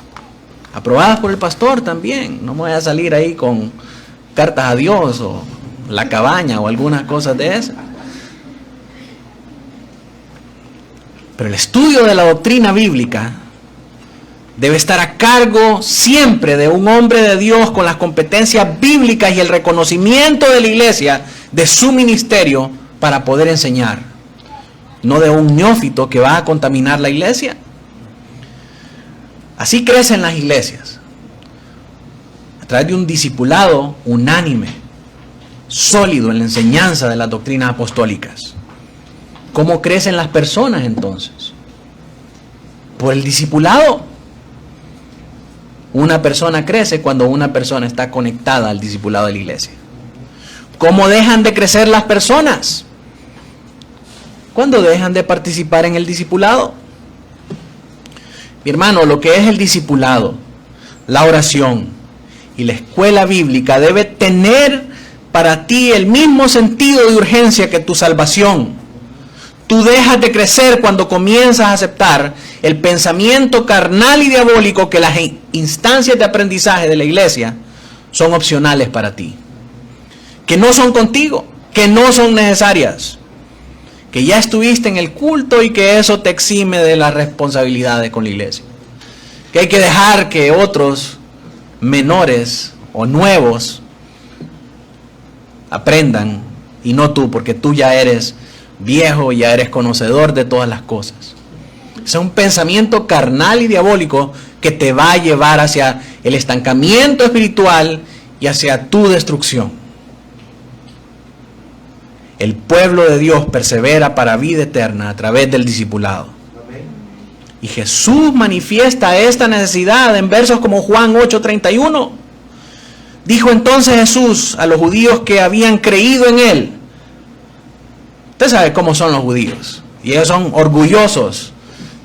aprobadas por el pastor también. No me vaya a salir ahí con cartas a Dios o la cabaña o algunas cosas de esas. Pero el estudio de la doctrina bíblica debe estar a cargo siempre de un hombre de Dios con las competencias bíblicas y el reconocimiento de la iglesia de su ministerio para poder enseñar, no de un neófito que va a contaminar la iglesia. Así crecen las iglesias, a través de un discipulado unánime, sólido en la enseñanza de las doctrinas apostólicas. ¿Cómo crecen las personas entonces? Por el discipulado. Una persona crece cuando una persona está conectada al discipulado de la iglesia. ¿Cómo dejan de crecer las personas? Cuando dejan de participar en el discipulado. Mi hermano, lo que es el discipulado, la oración y la escuela bíblica debe tener para ti el mismo sentido de urgencia que tu salvación. Tú dejas de crecer cuando comienzas a aceptar el pensamiento carnal y diabólico que las instancias de aprendizaje de la iglesia son opcionales para ti, que no son contigo, que no son necesarias, que ya estuviste en el culto y que eso te exime de las responsabilidades con la iglesia, que hay que dejar que otros menores o nuevos aprendan y no tú, porque tú ya eres viejo, ya eres conocedor de todas las cosas. Es un pensamiento carnal y diabólico que te va a llevar hacia el estancamiento espiritual y hacia tu destrucción. El pueblo de Dios persevera para vida eterna a través del discipulado. Y Jesús manifiesta esta necesidad en versos como Juan 8:31. Dijo entonces Jesús a los judíos que habían creído en Él. Usted sabe cómo son los judíos. Y ellos son orgullosos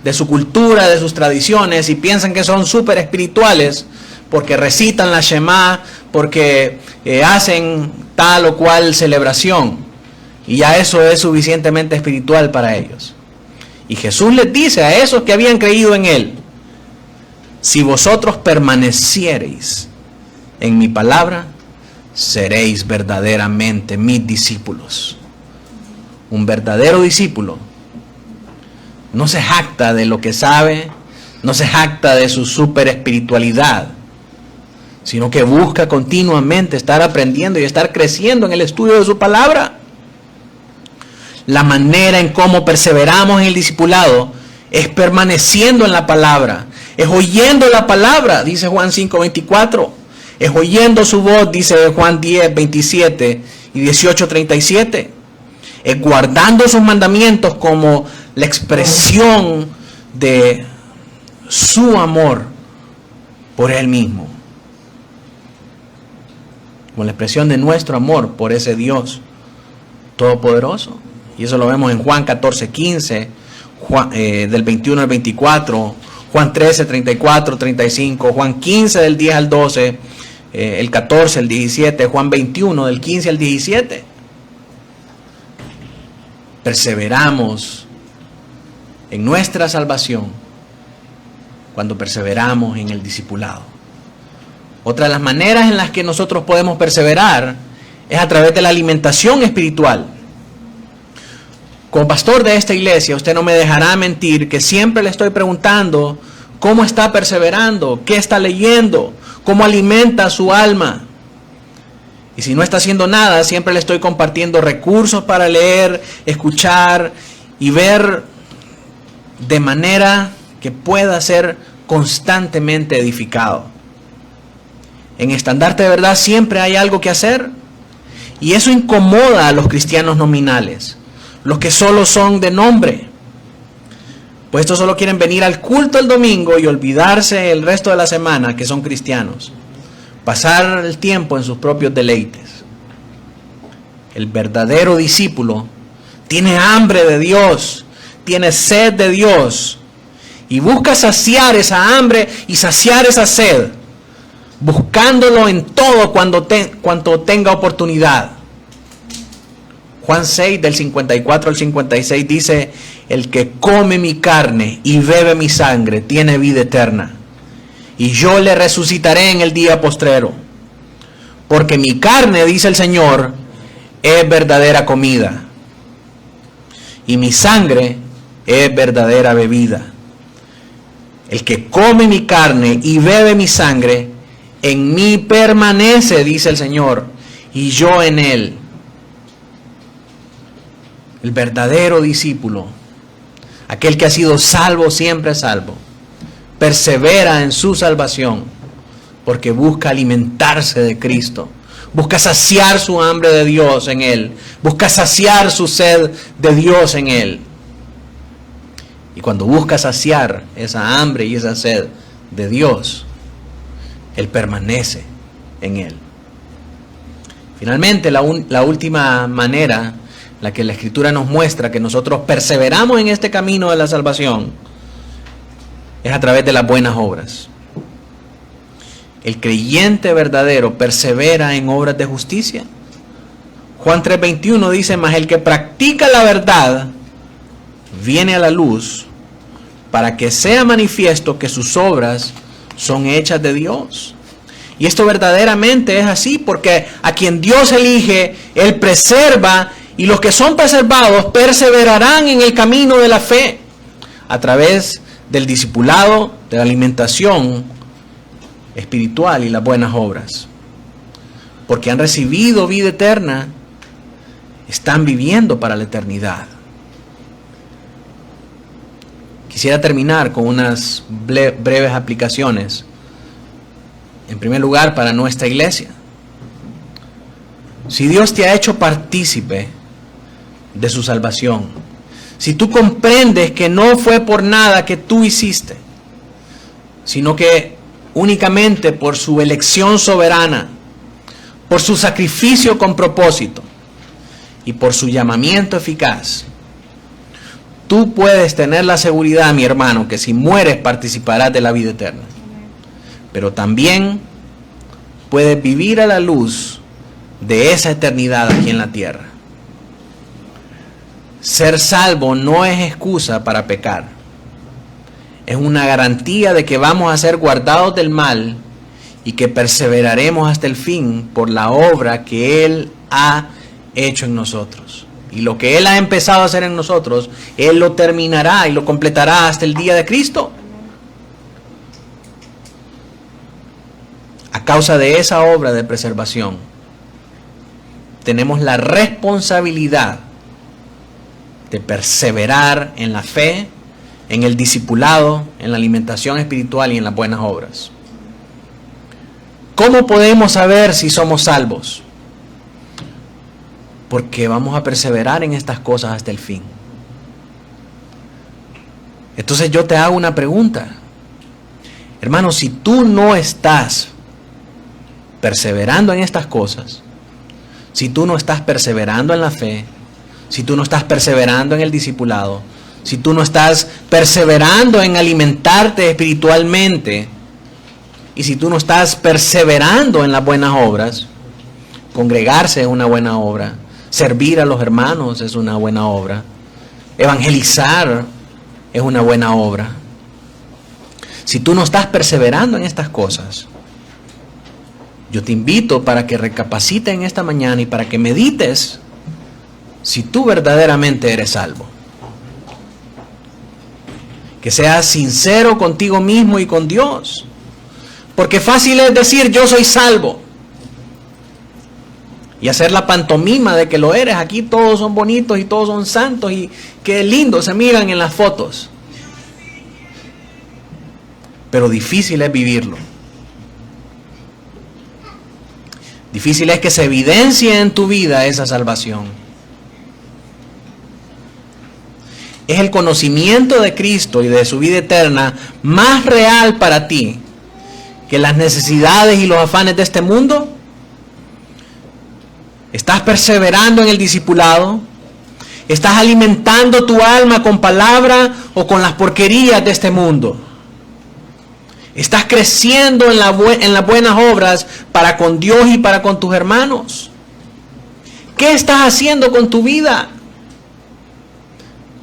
de su cultura, de sus tradiciones, y piensan que son súper espirituales porque recitan la Shema, porque hacen tal o cual celebración. Y ya eso es suficientemente espiritual para ellos. Y Jesús les dice a esos que habían creído en Él: si vosotros permaneciereis en mi palabra, seréis verdaderamente mis discípulos. Un verdadero discípulo no se jacta de lo que sabe, no se jacta de su super espiritualidad, sino que busca continuamente estar aprendiendo y estar creciendo en el estudio de su palabra. La manera en cómo perseveramos en el discipulado es permaneciendo en la palabra, es oyendo la palabra, dice Juan 5:24, es oyendo su voz, dice Juan 10:27 y 18:37. Es guardando sus mandamientos como la expresión de su amor por Él mismo, como la expresión de nuestro amor por ese Dios todopoderoso. Y eso lo vemos en Juan 14:15, del 21 al 24, Juan 13:34, 35, Juan 15 del 10 al 12, el 14, el 17, Juan 21 del 15 al 17. Perseveramos en nuestra salvación cuando perseveramos en el discipulado. Otra de las maneras en las que nosotros podemos perseverar es a través de la alimentación espiritual. Como pastor de esta iglesia, usted no me dejará mentir que siempre le estoy preguntando cómo está perseverando, qué está leyendo, cómo alimenta su alma. Y si no está haciendo nada, siempre le estoy compartiendo recursos para leer, escuchar y ver de manera que pueda ser constantemente edificado. En Estandarte de Verdad siempre hay algo que hacer. Y eso incomoda a los cristianos nominales, los que solo son de nombre. Pues estos solo quieren venir al culto el domingo y olvidarse el resto de la semana que son cristianos. Pasar el tiempo en sus propios deleites. El verdadero discípulo tiene hambre de Dios, tiene sed de Dios y busca saciar esa hambre y saciar esa sed, buscándolo en todo cuanto tenga oportunidad. Juan 6 del 54 al 56 dice: el que come mi carne y bebe mi sangre tiene vida eterna, y yo le resucitaré en el día postrero. Porque mi carne, dice el Señor, es verdadera comida, y mi sangre es verdadera bebida. El que come mi carne y bebe mi sangre, en mí permanece, dice el Señor, y yo en él. El verdadero discípulo, aquel que ha sido salvo, siempre salvo, persevera en su salvación, porque busca alimentarse de Cristo, busca saciar su hambre de Dios en él, busca saciar su sed de Dios en él. Y cuando busca saciar esa hambre y esa sed de Dios, él permanece en él. Finalmente, la última manera la que la Escritura nos muestra que nosotros perseveramos en este camino de la salvación es a través de las buenas obras. El creyente verdadero persevera en obras de justicia. Juan 3:21 dice: mas el que practica la verdad viene a la luz para que sea manifiesto que sus obras son hechas de Dios. Y esto verdaderamente es así, porque a quien Dios elige, Él preserva, y los que son preservados perseverarán en el camino de la fe a través del discipulado, de la alimentación espiritual y las buenas obras. Porque han recibido vida eterna, están viviendo para la eternidad. Quisiera terminar con unas breves aplicaciones. En primer lugar, para nuestra iglesia. Si Dios te ha hecho partícipe de su salvación, si tú comprendes que no fue por nada que tú hiciste, sino que únicamente por su elección soberana, por su sacrificio con propósito y por su llamamiento eficaz, tú puedes tener la seguridad, mi hermano, que si mueres participarás de la vida eterna. Pero también puedes vivir a la luz de esa eternidad aquí en la tierra. Ser salvo no es excusa para pecar. Es una garantía de que vamos a ser guardados del mal y que perseveraremos hasta el fin por la obra que Él ha hecho en nosotros. Y lo que Él ha empezado a hacer en nosotros, Él lo terminará y lo completará hasta el día de Cristo. A causa de esa obra de preservación, tenemos la responsabilidad de perseverar en la fe, en el discipulado, en la alimentación espiritual y en las buenas obras. ¿Cómo podemos saber si somos salvos? Porque vamos a perseverar en estas cosas hasta el fin. Entonces yo te hago una pregunta. Hermano, si tú no estás perseverando en estas cosas, si tú no estás perseverando en la fe, si tú no estás perseverando en el discipulado, si tú no estás perseverando en alimentarte espiritualmente, y si tú no estás perseverando en las buenas obras, congregarse es una buena obra, servir a los hermanos es una buena obra, evangelizar es una buena obra. Si tú no estás perseverando en estas cosas, yo te invito para que recapacites en esta mañana y para que medites si tú verdaderamente eres salvo. Que seas sincero contigo mismo y con Dios. Porque fácil es decir yo soy salvo y hacer la pantomima de que lo eres. Aquí todos son bonitos y todos son santos y qué lindo se miran en las fotos. Pero difícil es vivirlo. Difícil es que se evidencie en tu vida esa salvación. ¿Es el conocimiento de Cristo y de su vida eterna más real para ti que las necesidades y los afanes de este mundo? ¿Estás perseverando en el discipulado? ¿Estás alimentando tu alma con palabra o con las porquerías de este mundo? ¿Estás creciendo en las buenas obras para con Dios y para con tus hermanos? ¿Qué estás haciendo con tu vida?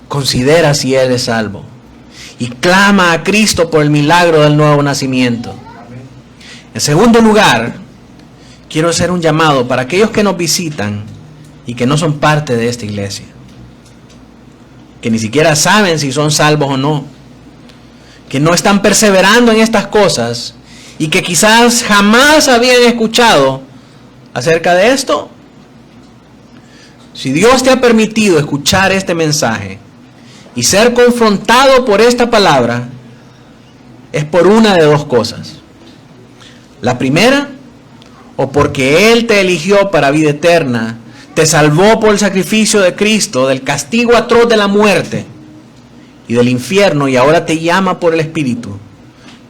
Considera si eres salvo y clama a Cristo por el milagro del nuevo nacimiento. En segundo lugar, quiero hacer un llamado para aquellos que nos visitan y que no son parte de esta iglesia, que ni siquiera saben si son salvos o no, que no están perseverando en estas cosas y que quizás jamás habían escuchado acerca de esto. Si Dios te ha permitido escuchar este mensaje y ser confrontado por esta palabra, es por una de dos cosas. La primera, o porque Él te eligió para vida eterna, te salvó por el sacrificio de Cristo del castigo atroz de la muerte y del infierno, y ahora te llama por el Espíritu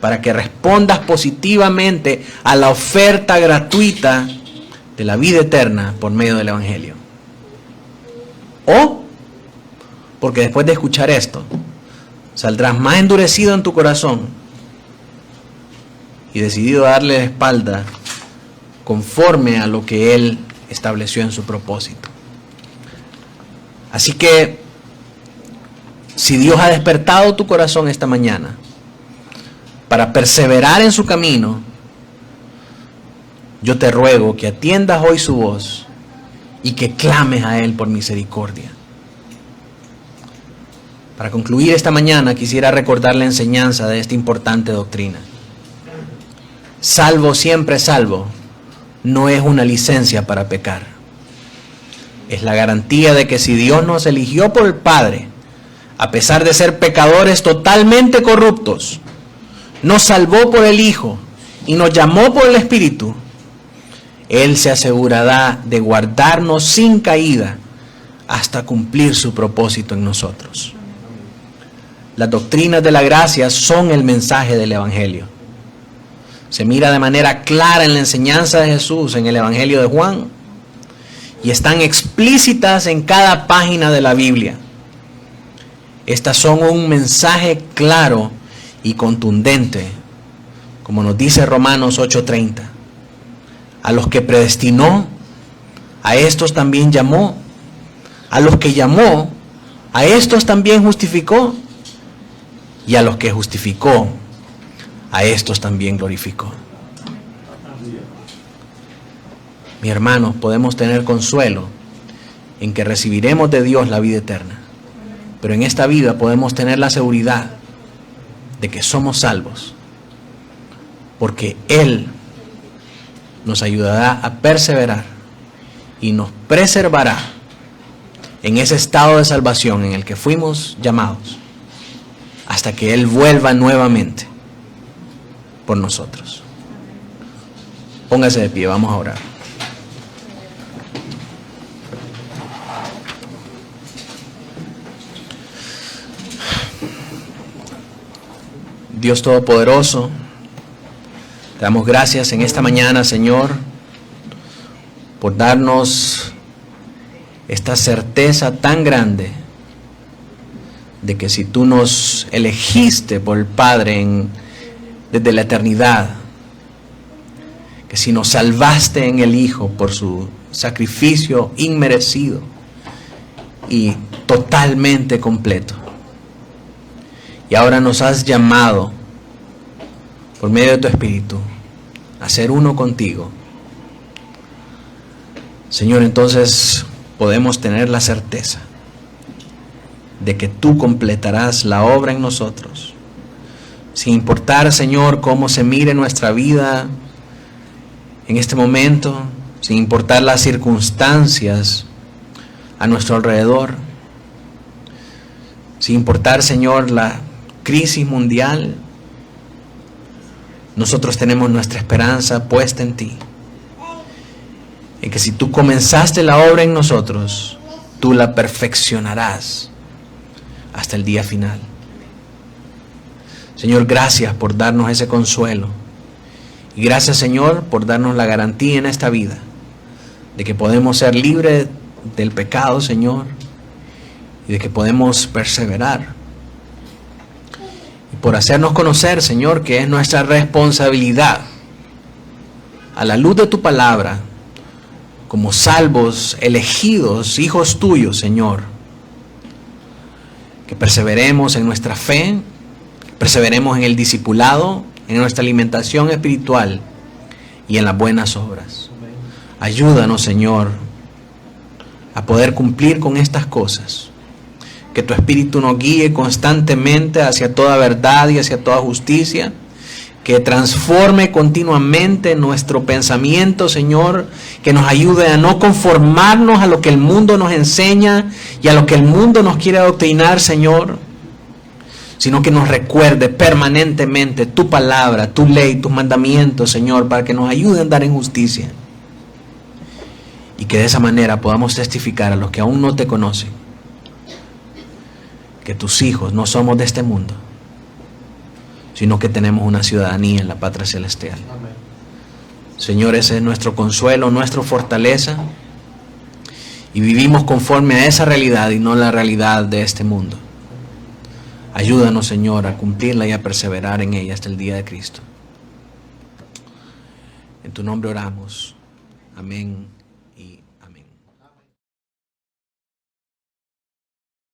para que respondas positivamente a la oferta gratuita de la vida eterna por medio del Evangelio. O porque después de escuchar esto, saldrás más endurecido en tu corazón y decidido a darle la espalda conforme a lo que Él estableció en su propósito. Así que, si Dios ha despertado tu corazón esta mañana para perseverar en su camino, yo te ruego que atiendas hoy su voz y que clames a Él por misericordia. Para concluir esta mañana, quisiera recordar la enseñanza de esta importante doctrina. Salvo, siempre salvo, no es una licencia para pecar. Es la garantía de que si Dios nos eligió por el Padre, a pesar de ser pecadores totalmente corruptos, nos salvó por el Hijo y nos llamó por el Espíritu, Él se asegurará de guardarnos sin caída hasta cumplir su propósito en nosotros. Las doctrinas de la gracia son el mensaje del Evangelio. Se mira de manera clara en la enseñanza de Jesús en el Evangelio de Juan y están explícitas en cada página de la Biblia. Estas son un mensaje claro y contundente, como nos dice Romanos 8:30. A los que predestinó, a estos también llamó. A los que llamó, a estos también justificó. Y a los que justificó, a estos también glorificó. Mi hermano, podemos tener consuelo en que recibiremos de Dios la vida eterna. Pero en esta vida podemos tener la seguridad de que somos salvos, porque Él nos ayudará a perseverar y nos preservará en ese estado de salvación en el que fuimos llamados, hasta que Él vuelva nuevamente por nosotros. Póngase de pie, vamos a orar. Dios Todopoderoso, te damos gracias en esta mañana, Señor, por darnos esta certeza tan grande de que si tú nos elegiste por el Padre desde la eternidad, que si nos salvaste en el Hijo por su sacrificio inmerecido y totalmente completo, y ahora nos has llamado por medio de tu Espíritu a ser uno contigo, Señor, entonces podemos tener la certeza de que tú completarás la obra en nosotros, sin importar, Señor, cómo se mire nuestra vida en este momento, sin importar las circunstancias a nuestro alrededor, sin importar, Señor, la crisis mundial. Nosotros tenemos nuestra esperanza puesta en ti. en que si tú comenzaste la obra en nosotros, tú la perfeccionarás hasta el día final. Señor, gracias por darnos ese consuelo. Y gracias, Señor, por darnos la garantía en esta vida de que podemos ser libres del pecado, Señor, y de que podemos perseverar. Y por hacernos conocer, Señor, que es nuestra responsabilidad, a la luz de tu palabra, como salvos, elegidos, hijos tuyos, Señor, que perseveremos en nuestra fe, perseveremos en el discipulado, en nuestra alimentación espiritual y en las buenas obras. Ayúdanos, Señor, a poder cumplir con estas cosas. Que tu Espíritu nos guíe constantemente hacia toda verdad y hacia toda justicia. Que transforme continuamente nuestro pensamiento, Señor. Que nos ayude a no conformarnos a lo que el mundo nos enseña y a lo que el mundo nos quiere adoctrinar, Señor. Sino que nos recuerde permanentemente tu palabra, tu ley, tus mandamientos, Señor, para que nos ayude a andar en justicia. Y que de esa manera podamos testificar a los que aún no te conocen que tus hijos no somos de este mundo, sino que tenemos una ciudadanía en la patria celestial. Amén. Señor, ese es nuestro consuelo, nuestra fortaleza, y vivimos conforme a esa realidad y no la realidad de este mundo. Ayúdanos, Señor, a cumplirla y a perseverar en ella hasta el día de Cristo. En tu nombre oramos. Amén.